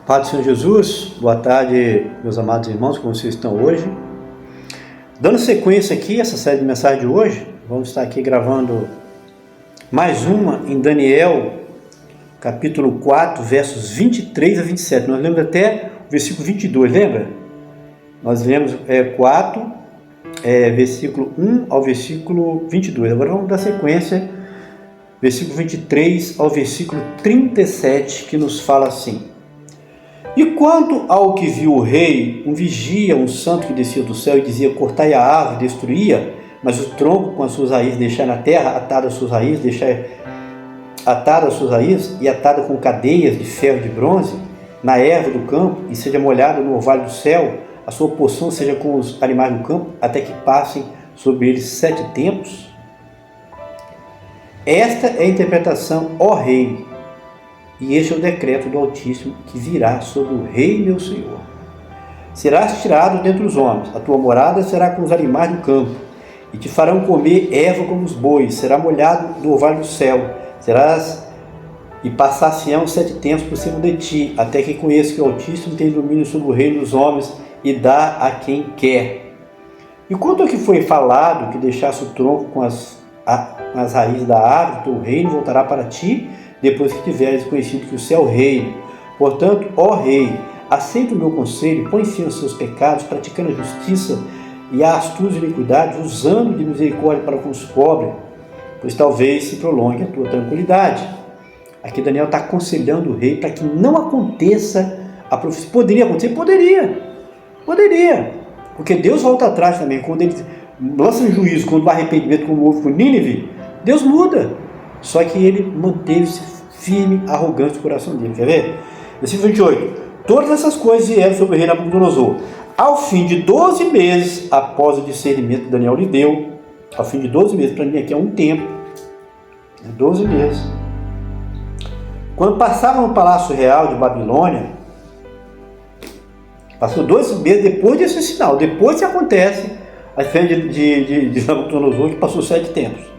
Paz do Senhor Jesus, boa tarde, meus amados irmãos, como vocês estão hoje? Dando sequência aqui, essa série de mensagens de hoje, vamos estar aqui gravando mais uma em Daniel, capítulo 4, versos 23 a 27. Nós lemos até o versículo 22, lembra? Nós lemos 4, versículo 1 ao versículo 22. Agora vamos dar sequência, versículo 23 ao versículo 37, que nos fala assim: E quanto ao que viu o rei, um vigia, um santo que descia do céu e dizia: cortai a árvore, destruía, mas o tronco com as suas raízes deixai na terra, atada às suas raízes, deixai atada às suas raízes e atada com cadeias de ferro e de bronze, na erva do campo, e seja molhada no orvalho do céu, a sua porção seja com os animais do campo, até que passem sobre eles 7 tempos. Esta é a interpretação, ó rei, e este é o decreto do Altíssimo que virá sobre o rei meu Senhor. Serás tirado dentre os homens, a tua morada será com os animais do campo, e te farão comer erva como os bois, será molhado no orvalho do céu, e passar-se-ão 7 tempos por cima de ti, até que conheça que o Altíssimo tem domínio sobre o reino dos homens e dá a quem quer. E quanto ao que foi falado, que deixasse o tronco com as raízes da árvore, teu reino voltará para ti, depois que tiveres conhecido que o céu é o reino. Portanto, ó rei, aceita o meu conselho, põe fim aos seus pecados, praticando a justiça e a astúcia e iniquidade, usando de misericórdia para com os pobres, pois talvez se prolongue a tua tranquilidade. Aqui Daniel está aconselhando o rei para que não aconteça a profecia. Poderia acontecer? Poderia. Porque Deus volta atrás também. Quando ele lança um juízo, quando o arrependimento, como houve com Nínive, Deus muda. Só que ele manteve-se firme, arrogante no coração dele. Quer ver? Versículo 28. Todas essas coisas vieram sobre o rei Nabucodonosor. Ao fim de 12 meses, após o discernimento que Daniel lhe deu, ao fim de 12 meses, para mim aqui é um tempo, 12 meses. Quando passava no Palácio Real de Babilônia, passou 12 meses depois desse sinal, depois que acontece a festa de Nabucodonosor, que passou 7 tempos.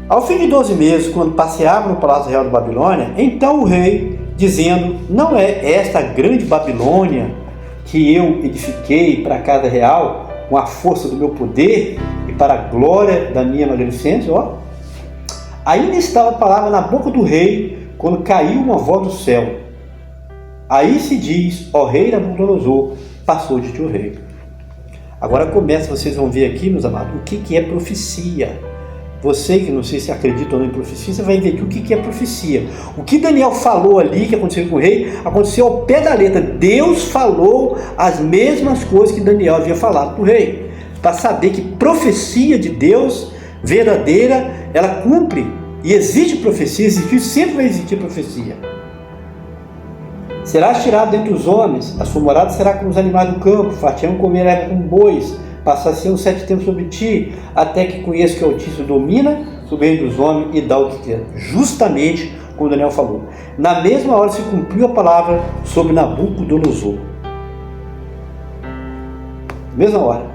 Ao fim de 12 meses, quando passeava no Palácio Real de Babilônia, então o rei, dizendo: não é esta a grande Babilônia que eu edifiquei para a casa real, com a força do meu poder e para a glória da minha magnificência? Ainda estava a palavra na boca do rei, quando caiu uma voz do céu. Aí se diz: ó rei Nabucodonosor, passou de ti o rei. Agora começa, vocês vão ver aqui, meus amados, o que é profecia. Você que não sei se acredita ou não em profecia, você vai ver aqui o que é profecia. O que Daniel falou ali, que aconteceu com o rei, aconteceu ao pé da letra. Deus falou as mesmas coisas que Daniel havia falado para o rei. Para saber que profecia de Deus, verdadeira, ela cumpre. E existe profecia, sempre vai existir profecia. Serás tirado dentre os homens, a sua morada será como os animais do campo, fatião comer erva como bois, passar-se-ão 7 tempos sobre ti, até que conheça que o Altíssimo domina sobre o reino dos homens e dá o que quer. Justamente como Daniel falou. Na mesma hora se cumpriu a palavra sobre Nabucodonosor. Mesma hora.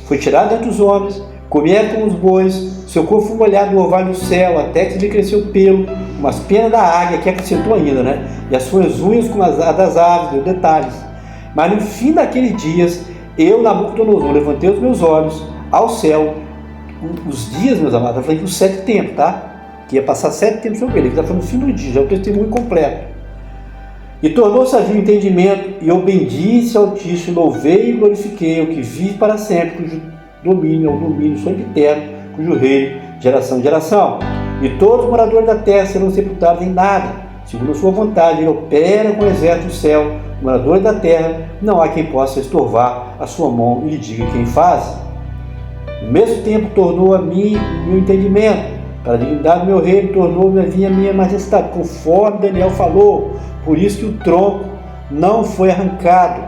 Foi tirado dentre os homens, comia como os bois, seu corpo foi molhado no orvalho do céu, até que lhe cresceu o pelo, como as penas da águia, que acrescentou ainda, né? E as suas unhas como as das aves, deu detalhes. Mas no fim daqueles dias, eu, Nabucodonosor, levantei os meus olhos ao céu. Os dias, meus amados, eu falei que os 7 tempos, tá? Que ia passar 7 tempos sobre ele, que está falando no fim do dia, já é o testemunho completo. E tornou-se a vir o entendimento, e eu bendisse ao Altíssimo, louvei e glorifiquei o que vive para sempre, cujo domínio é o domínio sempiterno, cujo reino, geração em geração. E todos os moradores da terra serão sepultados em nada, segundo a sua vontade. Ele opera com o exército do céu, moradores da terra, não há quem possa estorvar a sua mão e lhe diga quem faz. No mesmo tempo tornou a mim o meu entendimento, para a dignidade do meu reino tornou-me a minha majestade, conforme Daniel falou. Por isso que o tronco não foi arrancado.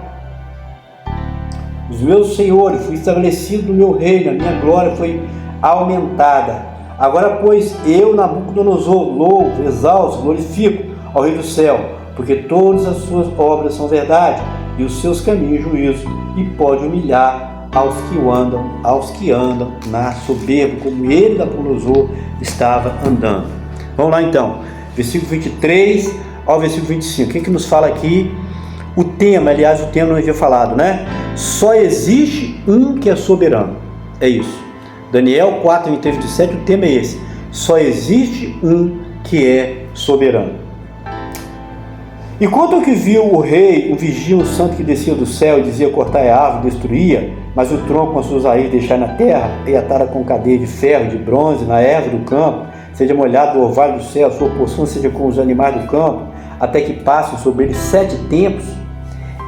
Os meus senhores, fui estabelecido no meu reino, a minha glória foi aumentada. Agora, pois, eu, Nabucodonosor, louvo, exalto, glorifico ao Rei do céu, porque todas as suas obras são verdade, e os seus caminhos juízo, e pode humilhar aos que andam na soberba, como ele, Nabucodonosor, estava andando. Vamos lá então, versículo 23 ao versículo 25. O que nos fala aqui? O tema, aliás, o tema não havia falado, né? Só existe um que é soberano. É isso. Daniel 4, 23, 27, o tema é esse. Só existe um que é soberano. E quanto ao que viu o rei, um vigia, um santo que descia do céu e dizia: cortai a árvore, destruía, mas o tronco com as suas raízes deixai na terra, e atada com cadeia de ferro e de bronze na erva do campo, seja molhado o orvalho do céu, sua porção seja com os animais do campo, até que passem sobre ele 7 tempos.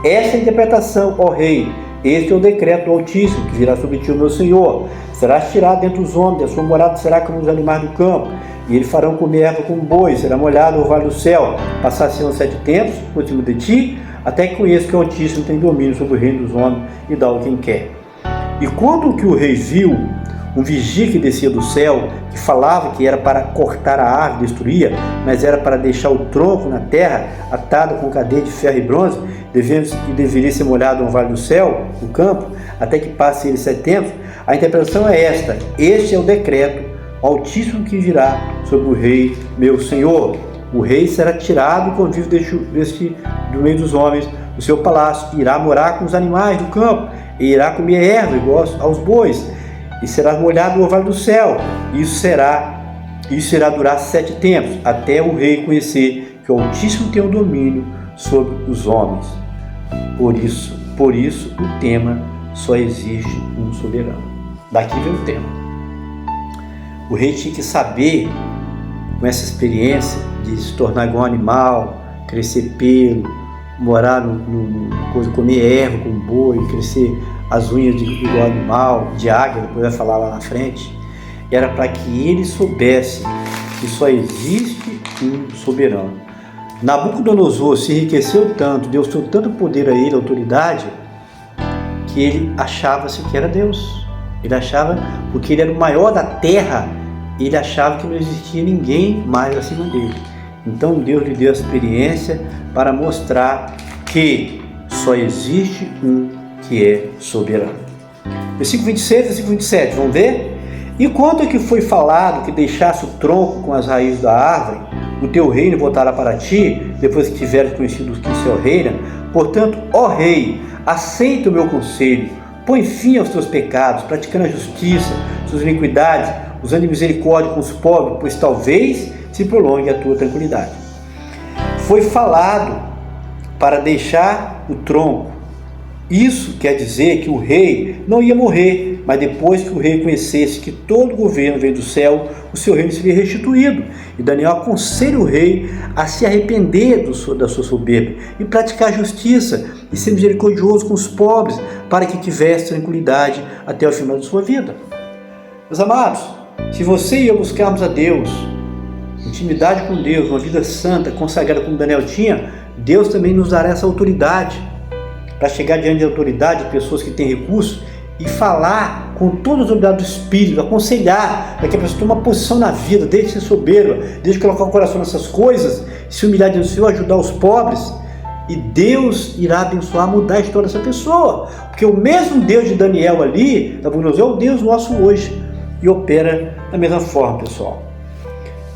Essa é a interpretação, ó rei. Este é o decreto do Altíssimo, que virá sobre ti o meu Senhor. Serás tirado dentre os homens, a sua morada será como os animais do campo, e eles farão comer erva como boi, será molhado o orvalho do céu. Passar-se-ão 7 tempos por cima de ti, até que conheça que o Altíssimo tem domínio sobre o reino dos homens e dá o quem quer. E quando que o rei viu um vigia que descia do céu, que falava que era para cortar a árvore, destruía, mas era para deixar o tronco na terra, atado com cadeia de ferro e bronze, deveria ser molhado no vale do céu, no campo, até que passe ele 7 tempos, a interpretação é esta: este é o decreto altíssimo que virá sobre o rei meu senhor. O rei será tirado do convívio do meio dos homens, do seu palácio, irá morar com os animais do campo, e irá comer erva igual aos bois, e será molhado no orvalho do céu. Isso irá durar 7 tempos, até o rei conhecer que o Altíssimo tem o domínio sobre os homens. Por isso o tema: só existe um soberano. Daqui vem o tema. O rei tinha que saber, com essa experiência de se tornar igual um animal, crescer pelo, morar comer erva com boi, crescer as unhas igual animal, de águia, depois vai falar lá na frente, era para que ele soubesse que só existe um soberano. Nabucodonosor se enriqueceu tanto, Deus deu tanto poder a ele, autoridade, que ele achava-se que era Deus. Ele achava, porque ele era o maior da terra, ele achava que não existia ninguém mais acima dele. Então Deus lhe deu a experiência para mostrar que só existe um que é soberano. Versículo 26, versículo 27, vamos ver? E quanto a que foi falado que deixasse o tronco com as raízes da árvore, o teu reino voltará para ti, depois que tiveres conhecido que o Senhor reina. Portanto, ó rei, aceita o meu conselho, põe fim aos teus pecados, praticando a justiça, suas iniquidades, usando misericórdia com os pobres, pois talvez se prolongue a tua tranquilidade. Foi falado para deixar o tronco. Isso quer dizer que o rei não ia morrer, mas depois que o rei conhecesse que todo o governo veio do céu, o seu reino seria restituído. E Daniel aconselha o rei a se arrepender da sua soberba e praticar a justiça e ser misericordioso com os pobres, para que tivesse tranquilidade até o final de sua vida. Meus amados, se você e eu buscarmos a Deus, intimidade com Deus, uma vida santa, consagrada como Daniel tinha, Deus também nos dará essa autoridade para chegar diante de autoridade, de pessoas que têm recursos, e falar com toda a autoridade do Espírito, aconselhar para que a pessoa tome uma posição na vida, deixe de ser soberba, deixe de colocar o coração nessas coisas, se humilhar diante do Senhor, ajudar os pobres, e Deus irá abençoar, mudar a história dessa pessoa, porque o mesmo Deus de Daniel ali, é o Deus nosso hoje, e opera da mesma forma, pessoal.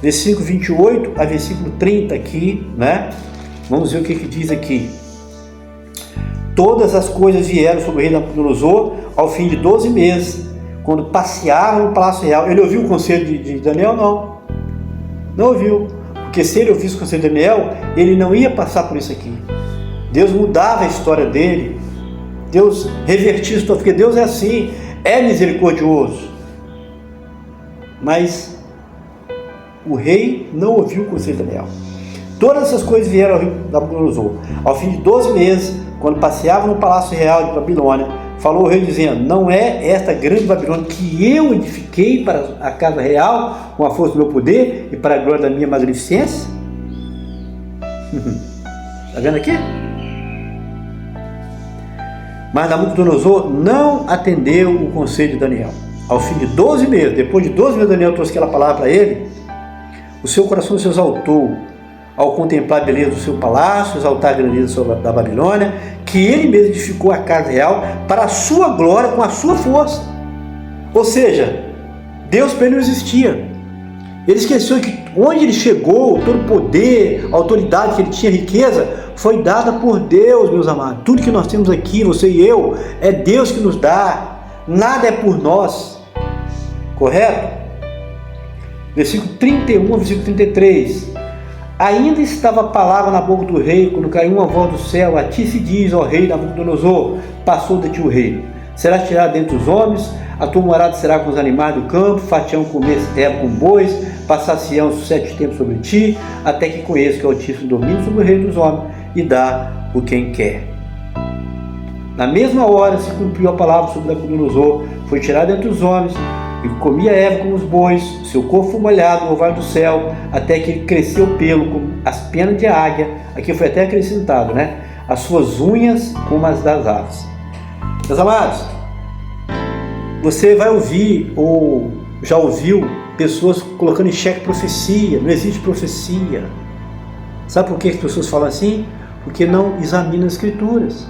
Versículo 28 a versículo 30 aqui, né? Vamos ver o que diz aqui. Todas as coisas vieram sobre o rei Nabucodonosor ao fim de 12 meses, quando passeava no Palácio Real. Ele ouviu o conselho de Daniel? Não. Não ouviu. Porque se ele ouvisse o conselho de Daniel, ele não ia passar por isso aqui. Deus mudava a história dele. Deus revertia a história, porque Deus é assim, é misericordioso. Mas o rei não ouviu o conselho de Daniel. Todas essas coisas vieram ao rei Nabucodonosor ao fim de 12 meses, quando passeava no Palácio Real de Babilônia. Falou o rei dizendo: não é esta grande Babilônia que eu edifiquei para a casa real com a força do meu poder e para a glória da minha magnificência? Está vendo aqui? Mas Nabucodonosor não atendeu o conselho de Daniel. Ao fim de 12 meses, depois de 12 meses, Daniel trouxe aquela palavra para ele. O seu coração se exaltou ao contemplar a beleza do seu palácio, exaltar a grandeza da Babilônia, que ele mesmo edificou a casa real para a sua glória, com a sua força. Ou seja, Deus para ele não existia. Ele esqueceu que onde ele chegou, todo o poder, a autoridade que ele tinha, a riqueza, foi dada por Deus, meus amados. Tudo que nós temos aqui, você e eu, é Deus que nos dá. Nada é por nós. Correto? Versículo 31, versículo 33. Ainda estava a palavra na boca do rei, quando caiu uma voz do céu: a ti se diz, ó rei Nabucodonosor, passou de ti o reino. Serás tirado dentre os homens, a tua morada será com os animais do campo, fatião comer erva com bois, passar-se-ão 7 tempos sobre ti, até que conheça que o Altíssimo domina sobre o reino dos homens e dá o quem quer. Na mesma hora se cumpriu a palavra sobre Nabucodonosor, foi tirado dentre os homens, e comia erva como os bois, seu corpo foi molhado no orvalho do céu, até que ele cresceu pelo, como as penas de águia, aqui foi até acrescentado, né? As suas unhas como as das aves. Meus amados, você vai ouvir, ou já ouviu, pessoas colocando em xeque profecia. Não existe profecia. Sabe por que as pessoas falam assim? Porque não examinam as Escrituras.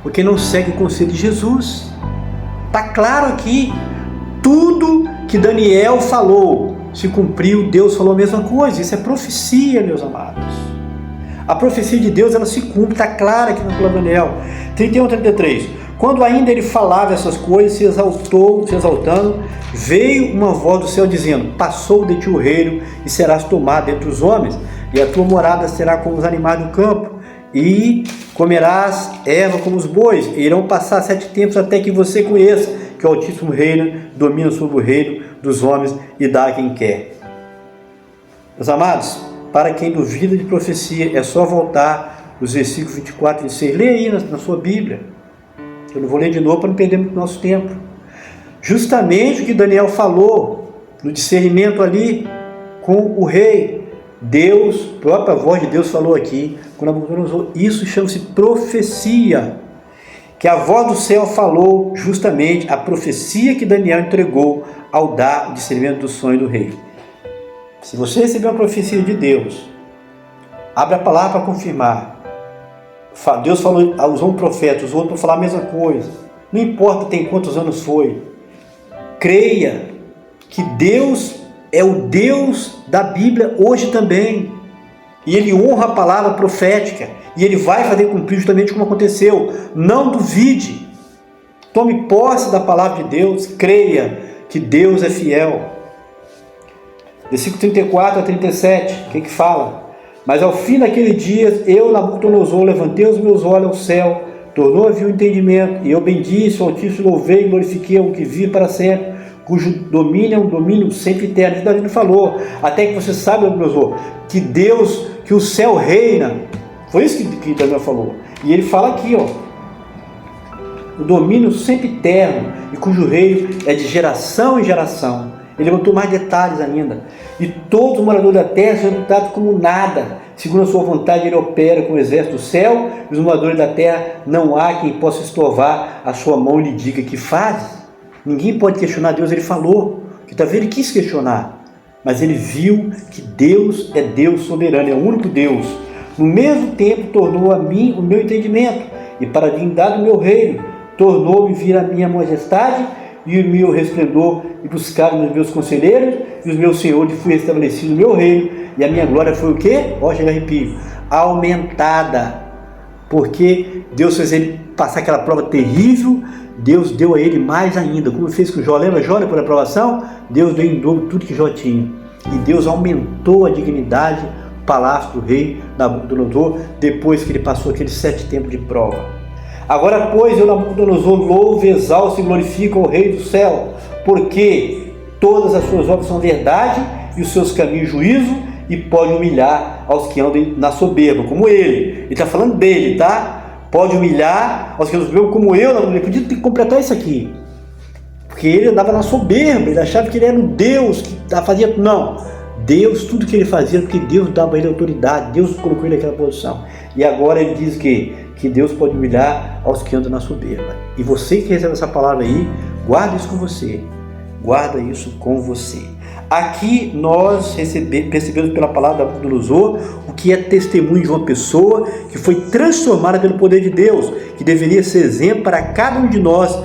Porque não seguem o conselho de Jesus. Está claro aqui. Tudo que Daniel falou se cumpriu, Deus falou a mesma coisa. Isso é profecia, meus amados. A profecia de Deus, ela se cumpre, está clara aqui na palavra de Daniel. 31, 33. Quando ainda ele falava essas coisas, se exaltando, veio uma voz do céu dizendo: passou de ti o reino, e serás tomado entre os homens, e a tua morada será como os animais do campo, e comerás erva como os bois, e irão passar 7 tempos até que você conheça que o Altíssimo reina, domina sobre o reino dos homens e dá a quem quer. Meus amados, para quem duvida de profecia, é só voltar os versículos 24 e 26. Leia aí na sua Bíblia. Eu não vou ler de novo para não perder muito nosso tempo. Justamente o que Daniel falou no discernimento ali com o rei. Deus, a própria voz de Deus falou aqui, quando Nabucodonosor, isso chama-se profecia. Que a voz do céu falou justamente a profecia que Daniel entregou ao dar o discernimento do sonho do rei. Se você receber uma profecia de Deus, abre a palavra para confirmar. Deus falou, usou um profeta, usou outro para falar a mesma coisa. Não importa tem quantos anos foi. Creia que Deus é o Deus da Bíblia hoje também. E Ele honra a palavra profética. E Ele vai fazer cumprir justamente como aconteceu. Não duvide. Tome posse da palavra de Deus. Creia que Deus é fiel. Versículo 34 a 37. O que fala? Mas ao fim daquele dia, eu, Nabucodonosor, levantei os meus olhos ao céu, tornou a ver o entendimento, e eu bendisse o Altíssimo, louvei e glorifiquei o que vive para sempre, cujo domínio é um domínio sempre eterno. Isso Davi falou, até que você sabe, Nabucodonosor, que Deus, que o céu reina. Foi isso que Daniel falou. E ele fala aqui, ó, o domínio sempre eterno, e cujo reino é de geração em geração. Ele botou mais detalhes ainda. E todo morador da terra são reputados como nada. Segundo a sua vontade, ele opera com o exército do céu, e os moradores da terra não há quem possa estorvar a sua mão e lhe diga que faz. Ninguém pode questionar Deus. Ele falou que talvez ele quis questionar, mas ele viu que Deus é Deus soberano, é o único Deus. No mesmo tempo tornou a mim o meu entendimento, e para a divindade do meu reino, tornou-me vir a minha majestade e o meu resplendor, e buscaram os meus conselheiros e os meus senhores, e fui estabelecido no meu reino, e a minha glória foi o quê? Ó, chega arrepio. Aumentada, porque Deus fez ele passar aquela prova terrível. Deus deu a ele mais ainda, como fez com Jó. Lembra Jó, por aprovação? Deus deu em dobro tudo que Jó tinha, e Deus aumentou a dignidade do palácio do rei Nabucodonosor, depois que ele passou aqueles 7 tempos de prova. Agora, pois, eu, Nabucodonosor, louvo, exalto e glorifico ao Rei do céu, porque todas as suas obras são verdade e os seus caminhos juízo, e pode humilhar aos que andam na soberba, como ele. Ele está falando dele, tá? Pode humilhar aos que andam na soberba, como eu. Ele podia completar isso aqui, porque ele andava na soberba, ele achava que ele era um Deus que fazia. Não, Deus, tudo que ele fazia, porque Deus dava a ele autoridade, Deus colocou ele naquela posição. E agora ele diz que Deus pode humilhar aos que andam na soberba. E você que recebe essa palavra aí, guarda isso com você. Guarda isso com você. Aqui nós percebemos pela palavra da Nabucodonosor o que é testemunho de uma pessoa que foi transformada pelo poder de Deus, que deveria ser exemplo para cada um de nós,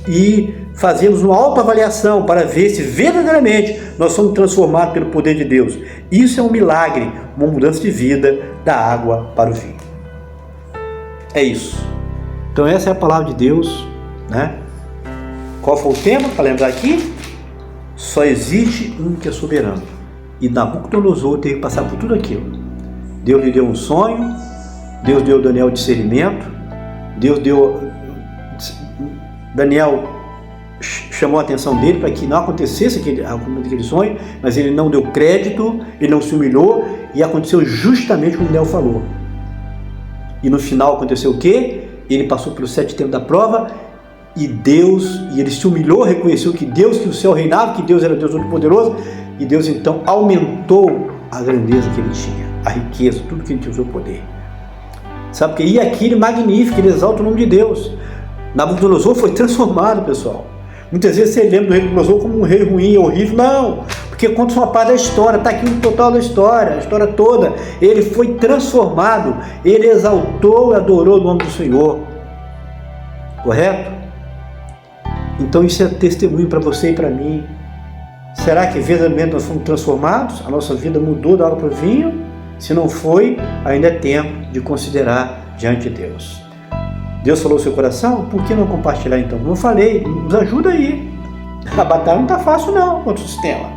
e fazemos uma autoavaliação para ver se verdadeiramente nós somos transformados pelo poder de Deus. Isso é um milagre, uma mudança de vida da água para o vinho. É isso. Então essa é a palavra de Deus, né? Qual foi o tema para lembrar aqui? Só existe um que é soberano. E Nabucodonosor teve que passar por tudo aquilo. Deus lhe deu um sonho, Deus deu a Daniel discernimento, Daniel chamou a atenção dele para que não acontecesse aquele sonho, mas ele não deu crédito, ele não se humilhou, e aconteceu justamente como Daniel falou. E no final aconteceu o quê? Ele passou pelos 7 tempos da prova, e ele se humilhou, reconheceu que o céu reinava, que Deus era Deus Todo-Poderoso, e Deus então aumentou a grandeza que ele tinha, a riqueza, tudo que ele tinha, o seu poder. Sabe porque? E aquele magnífico, ele exalta o nome de Deus. Nabucodonosor foi transformado, pessoal. Muitas vezes você lembra do rei Nabucodonosor como um rei ruim, parte não, porque conta uma parte da história, está aqui no total da história, a história toda. Ele foi transformado, ele exaltou e adorou o nome do Senhor. Correto? Então isso é testemunho para você e para mim. Será que verdadeiramente nós fomos transformados? A nossa vida mudou da água para o vinho? Se não foi, ainda é tempo de considerar diante de Deus. Deus falou no seu coração? Por que não compartilhar então? Como eu falei, nos ajuda aí. A batalha não está fácil não contra o sistema.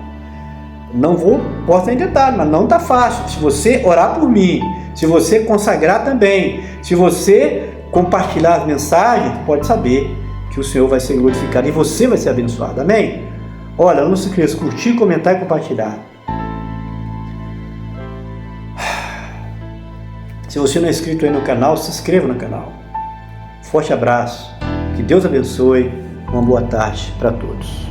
Posso estar em detalhe, mas não está fácil. Se você orar por mim, se você consagrar também, se você compartilhar as mensagens, pode saber que o Senhor vai ser glorificado e você vai ser abençoado. Amém? Olha, não se esqueça, curtir, comentar e compartilhar. Se você não é inscrito aí no canal, se inscreva no canal. Forte abraço, que Deus abençoe, uma boa tarde para todos.